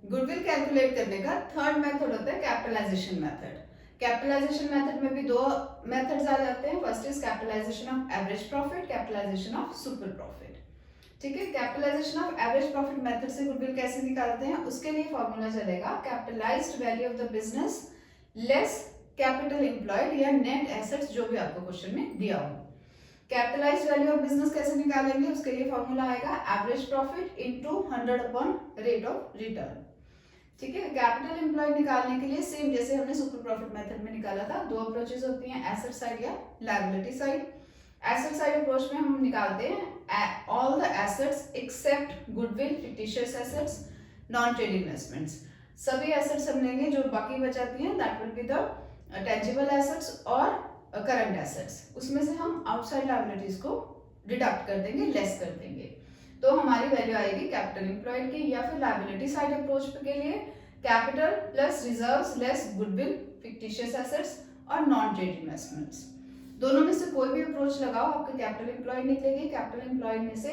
Goodwill calculate करने का third method होता है कैपिटलाइजेशन मेथड। कैपिटलाइजेशन मेथड में भी दो मेथड्स आ जाते हैं। First is capitalisation of average profit, capitalisation of super profit. ठीक है, capitalisation of average profit method से गुडविल कैसे निकालते हैं, उसके लिए फॉर्मूला चलेगा capitalised value of the business less capital employed या नेट एसेट्स, जो भी आपको क्वेश्चन में दिया हो। कैपिटलाइज्ड वैल्यू ऑफ बिजनेस कैसे निकालेंगे, उसके लिए फॉर्मूला आएगा average profit into 100 upon rate of return. ठीक है, कैपिटल एम्प्लॉयड निकालने के लिए सेम जैसे हमने सुपर प्रॉफिट मेथड में निकाला था, दो अप्रोचेस होती हैं, एसेट साइड या liability side. Asset side approach में हम निकालते हैं all the assets except goodwill, fictitious assets, non trade investments. सभी एसेट्स हम लेंगे, जो बाकी बचाती हैं that will be the tangible assets और करंट एसेट्स। उसमें से हम आउटसाइड लायबिलिटीज को डिडक्ट कर देंगे, लेस कर देंगे, तो हमारी वैल्यू आएगी कैपिटल एम्प्लॉयड की। या फिर लायबिलिटी साइड अप्रोच के लिए capital plus reserves less goodwill, fictitious assets और नॉन ट्रेड इन्वेस्टमेंट्स। दोनों में से कोई भी अप्रोच लगाओ, आपकी कैपिटल एम्प्लॉयड निकलेगी। कैपिटल एम्प्लॉयड में से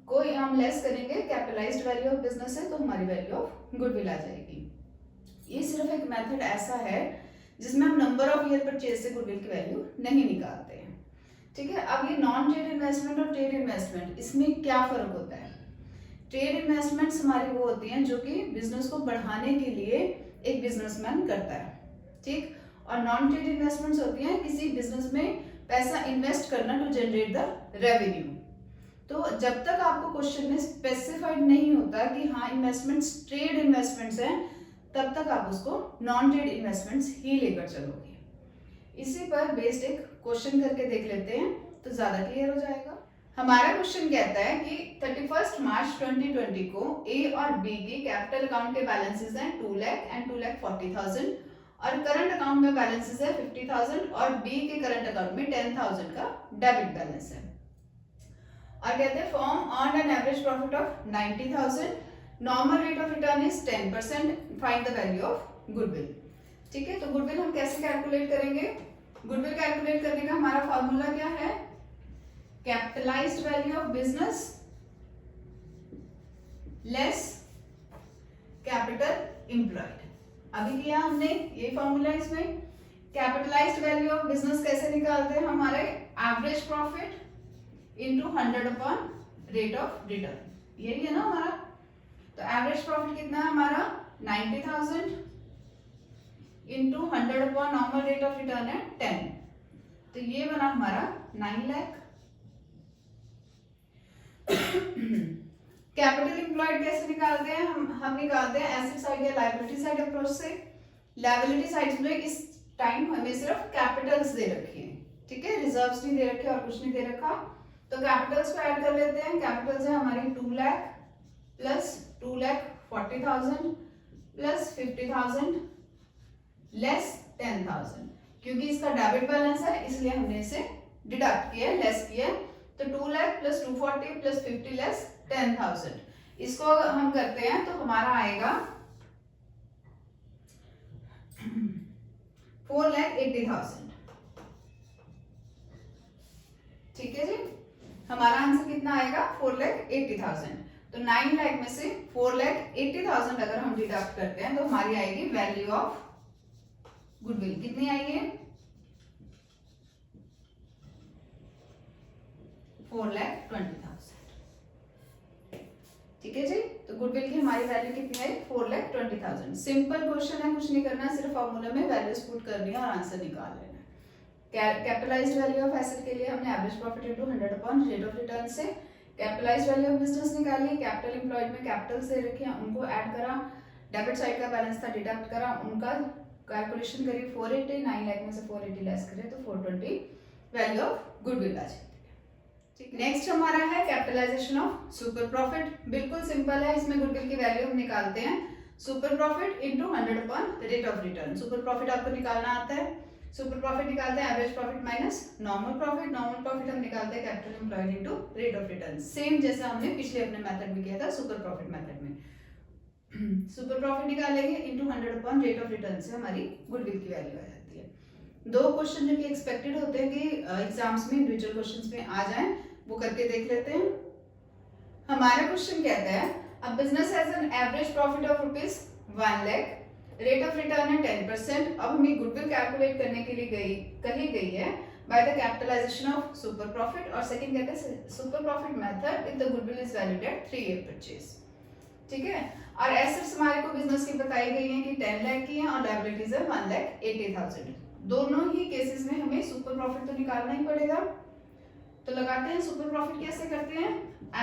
कोई हम लेस करेंगे कैपिटलाइज्ड वैल्यू ऑफ बिजनेस है, तो हमारी वैल्यू ऑफ गुडविल आ जाएगी। ये सिर्फ एक मेथड ऐसा है जिसमें हम नंबर ऑफ ईयर परचेज से गुडविल की वैल्यू नहीं निकालते हैं। ठीक है, अब ये नॉन ट्रेड इन्वेस्टमेंट और ट्रेड इन्वेस्टमेंट, इसमें क्या फर्क होता है। ट्रेड इन्वेस्टमेंट्स हमारी वो होती हैं जो कि बिजनेस को बढ़ाने के लिए एक बिजनेसमैन करता है, ठीक। और नॉन ट्रेड इन्वेस्टमेंट्स होती हैं किसी बिजनेस में पैसा इन्वेस्ट करना टू जनरेट द रेवेन्यू। तो जब तक आपको क्वेश्चन में स्पेसिफाइड नहीं होता कि हाँ इन्वेस्टमेंट्स ट्रेड इन्वेस्टमेंट्स हैं, तब तक आप उसको नॉन ट्रेड इन्वेस्टमेंट्स ही लेकर चलोगे। इसी पर बेस्ड एक क्वेश्चन करके देख लेते हैं तो ज्यादा क्लियर हो जाएगा। हमारा क्वेश्चन कहता है कि 31 मार्च 2020 को ए और बी की कैपिटल अकाउंट के बैलेंसेस हैं 2 लाख एंड 2,40,000 और करंट अकाउंट में बैलेंसेस है 50,000 और बी के करंट अकाउंट में 10,000 का डेबिट बैलेंस है। और कहते हैं form on an average profit of 90,000, normal rate of return is 10%, find the value of goodwill. ठीक है, तो गुडविल हम कैसे कैलकुलेट करेंगे। गुडविल कैलकुलेट करने का हमारा फॉर्मूला क्या है, capitalised value of business less capital employed. अभी किया हमने ये फॉर्मूला। इसमें कैपिटलाइज्ड वैल्यू ऑफ बिजनेस कैसे निकालते हैं, हमारे average profit into 100 upon rate of return, यही है ना हमारा। तो एवरेज प्रॉफिट कितना है हमारा 90,000 into 100 upon normal rate of return है 10, तो ये बना हमारा 9 लाख। कैपिटल एम्प्लॉयड कैसे निकालते हैं, हम निकालते हैं एसेट साइड या लायबिलिटी साइड अप्रोच से। लायबिलिटी साइड में इस टाइम हमें सिर्फ कैपिटल्स दे रखे हैं, ठीक है, रिजर्व्स नहीं दे रखे और कुछ नहीं दे रखा, तो कैपिटल्स को ऐड कर लेते हैं। कैपिटल्स है हमारी 2 लाख प्लस 2,40,000 प्लस 50,000 लेस 10,000, क्योंकि इसका डेबिट बैलेंस है इसलिए हमने इसे डिडक्ट किया, लेस किया। तो 2 लाख प्लस 240 प्लस 50 लेस 10,000, इसको हम करते हैं तो हमारा आएगा 4,80,000। ठीक है जी, हमारा आंसर कितना आएगा 4,80,000। तो 9 लाख में से 4,80,000 अगर हम डिडक्ट करते हैं तो हमारी आएगी वैल्यू ऑफ गुडविल। कितनी आएगी 4,20,000। ठीक है जी, तो गुडविल की हमारी वैल्यू कितनी है 4,20,000। सिंपल क्वेश्चन है, कुछ नहीं करना है, सिर्फ फॉर्मूला में वैल्यूज पुट करनी है और आंसर निकाल लेना है। कैपिटलाइज्ड वैल्यू ऑफ एसेट के लिए हमने average profit into 100 upon rate of return से कैपिटलाइज्ड वैल्यू ऑफ बिजनेस निकाली। कैपिटल एम्प्लॉयड में कैपिटल से रखे उनको ऐड करा, डेबिट साइड का बैलेंस था डिडक्ट करा, उनका कैलकुलेशन करी 480, 9 लाख में से 480 लेस करें तो 420 वैल्यू ऑफ गुडविल आ जाती है। ठीक, नेक्स्ट हमारा है कैपिटलाइजेशन ऑफ सुपर प्रॉफिट। बिल्कुल सिंपल है, इसमें गुडविल की वैल्यू हम निकालते हैं super profit into 100 upon rate of return. Super profit आपको निकालना आता है, सुपर प्रॉफिट निकालते हैं average profit minus normal profit. Normal profit हम निकालते हैं capital employed into rate of return, same जैसा हमने पिछले अपने मेथड में किया था सुपर प्रॉफिट मेथड में। सुपर प्रॉफिट निकालेंगे into 100 upon rate of return से हमारी गुडविल की वैल्यू आ जाती है। दो क्वेश्चन जो कि एक्सपेक्टेड होते हैं कि एग्जाम्स में इंडिविजुअल क्वेश्चंस में आ जाएं, वो करके देख लेते हैं। हमारा क्वेश्चन कहता है अब business has an average profit of rupees 1 lakh, rate of return है 10%। अब हमें गुडविल कैलकुलेट करने के लिए कही गई है by the capitalisation of super profit, और सेकंड कहते हैं super profit method if the goodwill is valued at 3 year purchase. ठीक है, और एसेट्स हमारे को बिजनेस की बताई गई है कि 10 लाख की है और लायबिलिटीज है 1,80,000। दोनों ही केसेस में हमें सुपर प्रॉफिट तो निकालना ही पड़ेगा। तो लगाते हैं सुपर प्रॉफिट कैसे करते हैं,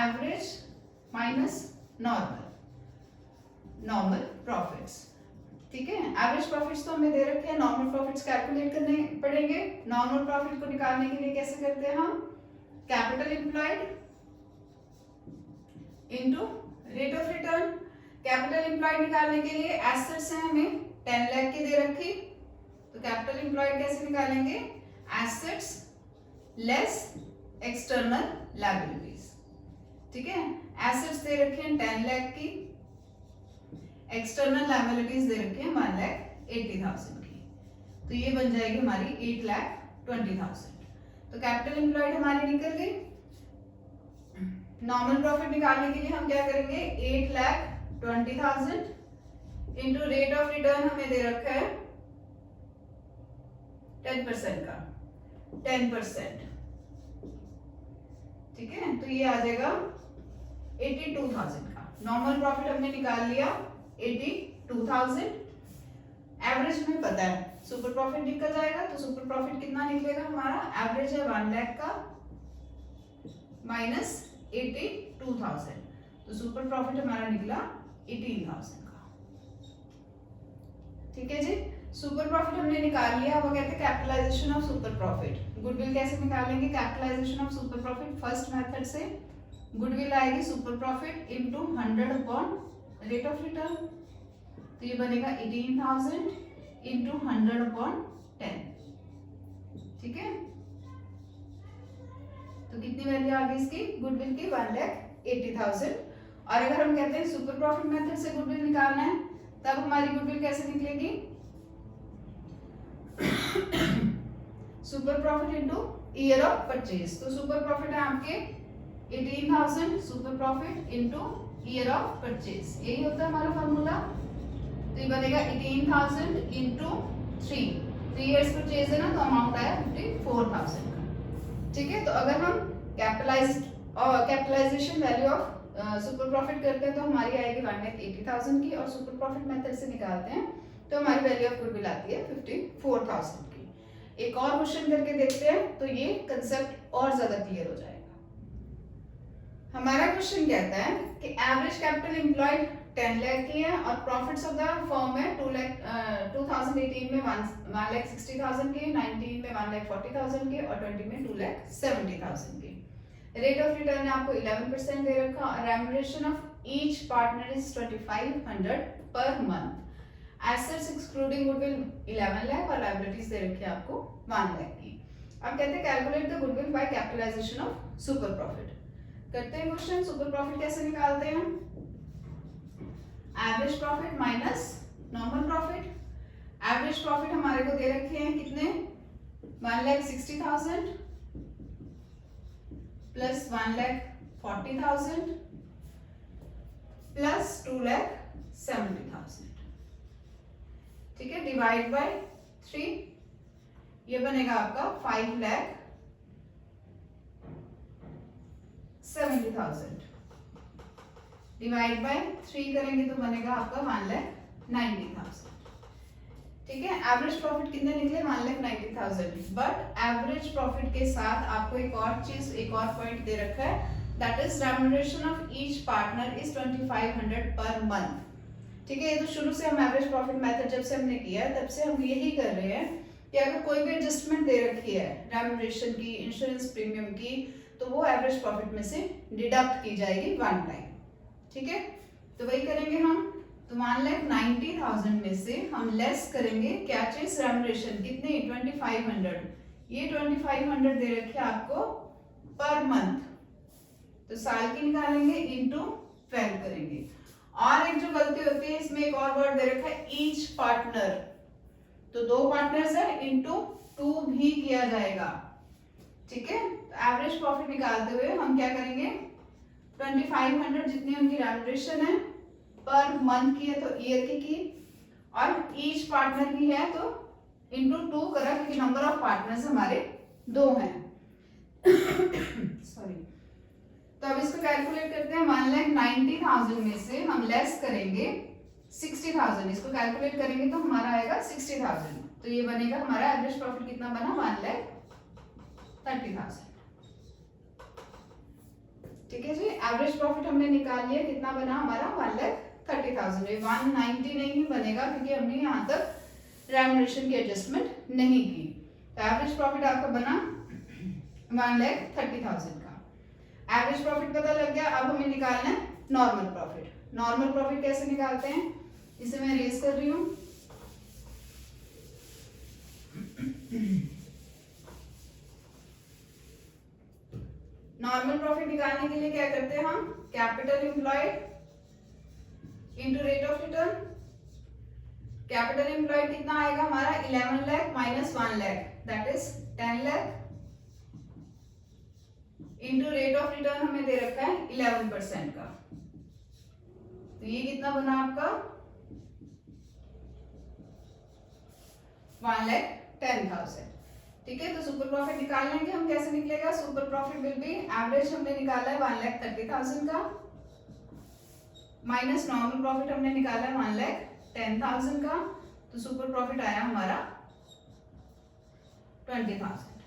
एवरेज माइनस नॉर्मल प्रॉफिट्स। ठीक है, एवरेज प्रॉफिट्स तो हमें दे रखे हैं, नॉर्मल प्रॉफिट्स कैलकुलेट करने पड़ेंगे। नॉर्मल प्रॉफिट को निकालने के लिए कैसे करते हैं हम, capital employed into rate of return. Capital employed निकालने के लिए एसेट्स हैं हमें 10 लाख की दे रखी, तो कैपिटल एम्प्लॉयड कैसे निकालेंगे, एसेट्स लेस एक्सटर्नल लायबिलिटीज। ठीक है, एसेट्स दे रखे हैं 10 लाख की, एक्सटर्नल लायबिलिटीज दे रखे हैं 1,80,000 की, तो ये बन जाएगी हमारी 8,20,000। तो कैपिटल एम्प्लॉयड हमारी निकल गई। नॉर्मल प्रॉफिट निकालने के लिए हम क्या करेंगे, 8,20,000 इंटू रेट ऑफ रिटर्न हमें दे रखा है 10% का, 10%। ठीक है, तो ये आ जाएगा 82,000 का। नॉर्मल प्रॉफिट हमने निकाल लिया 82,000। एवरेज हमें पता है, सुपर प्रॉफिट निकल जाएगा, तो सुपर प्रॉफिट कितना निकलेगा हमारा, एवरेज है 1 लाख का माइनस 82,000, तो सुपर प्रॉफिट हमारा निकला 18,000 का। ठीक है जी, सुपर प्रॉफिट हमने निकाल लिया। वो कहते हैं capitalisation of super profit. Goodwill कैसे निकालेंगे, capitalisation of super profit first method से गुडविल आएगी super profit into 100 upon rate of return, तो ये बनेगा 18,000 इनटू 100 अपॉन 10। ठीक है, तो कितनी वैल्यू आ गई इसकी गुडविल की, 1,80,000। और अगर हम कहते हैं सुपर प्रॉफिट मेथड से गुडविल निकालना है, तब हमारी गुडविल कैसे निकलेगी, super profit into year of purchase. तो सुपर प्रॉफिट है आपके 18,000 super profit into year of purchase, यही होता है हमारा फॉर्मूला। तो ये बनेगा 18,000 इनटू 3 इयर्स परचेज है ना, तो अमाउंट आया 54,000 का। ठीक है, तो अगर हम capitalisation value of super profit करते हैं तो हमारी आएगी 1,80,000 की, और सुपर प्रॉफिट मेथड से निकालते हैं तो हमारी वैल्यू ऑफ गुडविल आती है 54,000 की। एक और क्वेश्चन करके देखते हैं, तो ये कंसेप्ट और ज्यादा क्लियर हो जाएगा। हमारा क्वेश्चन कहता है कि एवरेज कैपिटल एम्प्लॉयड 10 लाख की है और प्रॉफिट्स ऑफ द फर्म है 2018 में 1,60,000 की, 19 में 1,40,000 की और 20 में 2,70,000 की। रेट ऑफ रिटर्न आपको 11% दे रखा और remuneration of each partner is 2,500 per month. Assets excluding goodwill 11 lakh और लायबिलिटीज दे रखी है आपको 1 लाख की। अब कहते हैं calculate the goodwill by capitalisation of super profit. करते हैं क्वेश्चन, सुपर प्रॉफिट कैसे निकालते हैं, average profit minus normal profit. Average profit हमारे को दे रखे हैं कितने, 1,60,000 प्लस 1,40,000 प्लस 2,70,000। ठीक है, डिवाइड बाय 3, ये बनेगा आपका 5,70,000 डिवाइड बाय 3 करेंगे तो बनेगा आपका 1,90,000। ठीक है, एवरेज प्रॉफिट कितने निकले, 1,90,000। बट एवरेज प्रॉफिट के साथ आपको एक और चीज, एक और पॉइंट दे रखा है, that is remuneration of each partner is 2,500 per month. ठीक है, ये तो शुरू से हम एवरेज प्रॉफिट मेथड जब से हमने किया है तब से हम यही कर रहे हैं कि अगर कोई भी एडजस्टमेंट दे रखी है रेम्युनरेशन की, इंश्योरेंस प्रीमियम की, तो वो एवरेज प्रॉफिट में से डिडक्ट की जाएगी 1 टाइम। ठीक है, तो वही करेंगे हम। तो 1,90,000 में से हम लेस करेंगे क्या चीज, रेम्युनरेशन कितनी, 2,500। ये 2,500 दे रखे आपको पर मंथ, तो साल की निकालेंगे इनटू 12 करेंगे। और एक जो गलती होती है इसमें, एक और वर्ड दे रखा है ईच पार्टनर, तो 2 पार्टनर्स है इनटू 2 भी किया जाएगा। ठीक है, तो एवरेज प्रॉफिट निकालते हुए हम क्या करेंगे, 2500 जितनी उनकी रेम्युनरेशन है पर मंथ की है तो ईयर की और ईच पार्टनर की है तो इंटू 2 करा क्योंकि नंबर ऑफ पार्टनर्स हमारे 2 हैं। सॉरी, तो अब इसको कैलकुलेट करते हैं। 1,90,000 में से हम लेस करेंगे 60,000, इसको कैलकुलेट करेंगे तो हमारा आएगा 60,000, तो ये बनेगा हमारा एवरेज प्रॉफिट कितना बना 1,30,000। ठीक है जी, एवरेज प्रॉफिट हमने निकाल लिया, कितना बना हमारा 1,30,000। ये 190 नहीं बनेगा क्योंकि हमने यहाँ तक रेम्युनरेशन की एडजस्टमेंट नहीं की। तो एवरेज प्रॉफिट आपका बना 1,30,000 का। एवरेज प्रॉफिट पता लग गया, अब हमें निकालना है नॉर्मल प्रॉफिट। नॉर्मल प्रॉफिट कैसे निकालते हैं, इसे मैं रेज कर रही हूँ। नॉर्मल प्रॉफिट निकालने के लिए क्या करते हैं हम, capital employed into rate of return. Capital employed कितना आएगा हमारा 11 lakh minus 1 lakh that is 10 lakh into rate of return हमें दे रखा है 11% का, तो ये कितना बना आपका 1,10,000। ठीक है, तो सुपर प्रॉफिट निकाल लेंगे हम। कैसे निकलेगा, super profit will be average हमने निकाला है 1,30,000 का माइनस नॉर्मल प्रॉफिट हमने निकाला है 1,10,000 का, तो सुपर प्रॉफिट आया हमारा 20,000।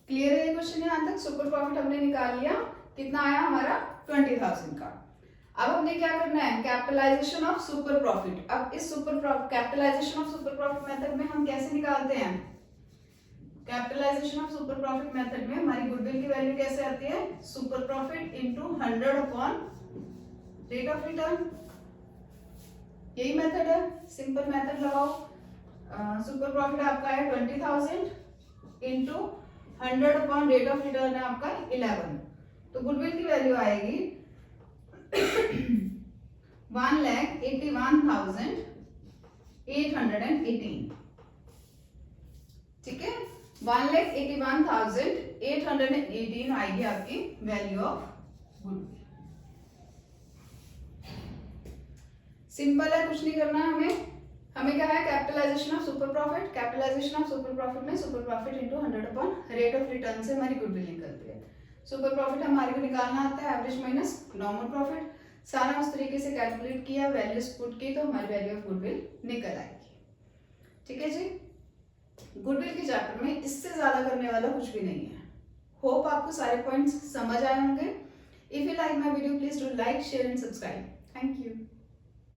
क्लियर है ये क्वेश्चन यहाँ तक। सुपर प्रॉफिट हमने निकाल लिया, कितना आया हमारा 20,000 का। अब हमने क्या करना है, कैपिटलाइजेशन ऑफ सुपर प्रॉफिट। अब इस capitalisation of super profit method में हम कैसे निकालते हैं, capitalisation of super profit method में हमारी गुडविल की वैल्यू कैसे आती है, super profit into 100 upon rate of return. यही मेथड है, सिंपल मेथड लगाओ। सुपर प्रॉफिट आपका है 20,000 into 100 upon rate of return है आपका 11, तो गुडविल की वैल्यू आएगी 1,81,818। ठीक है, 1,81,818 आएगी आपकी वैल्यू ऑफ गुडविल। सिंपल है, कुछ नहीं करना है हमें क्या है, capitalisation of super profit. Capitalisation of super profit में super profit into 100 upon rate of return से हमारी गुडविल निकलती है। सुपर प्रॉफिट हमारे को निकालना आता है एवरेज माइनस नॉर्मल प्रॉफिट। सारा उस तरीके से कैलकुलेट किया, वैल्यूज पुट की, तो हमारी वैल्यू ऑफ गुडविल निकल आएगी। ठीक है जी, गुडविल के चैप्टर में इससे ज्यादा करने वाला कुछ भी नहीं है। होप आपको सारे पॉइंट्स समझ आए होंगे। If you like my video please do like, share and subscribe. Thank you.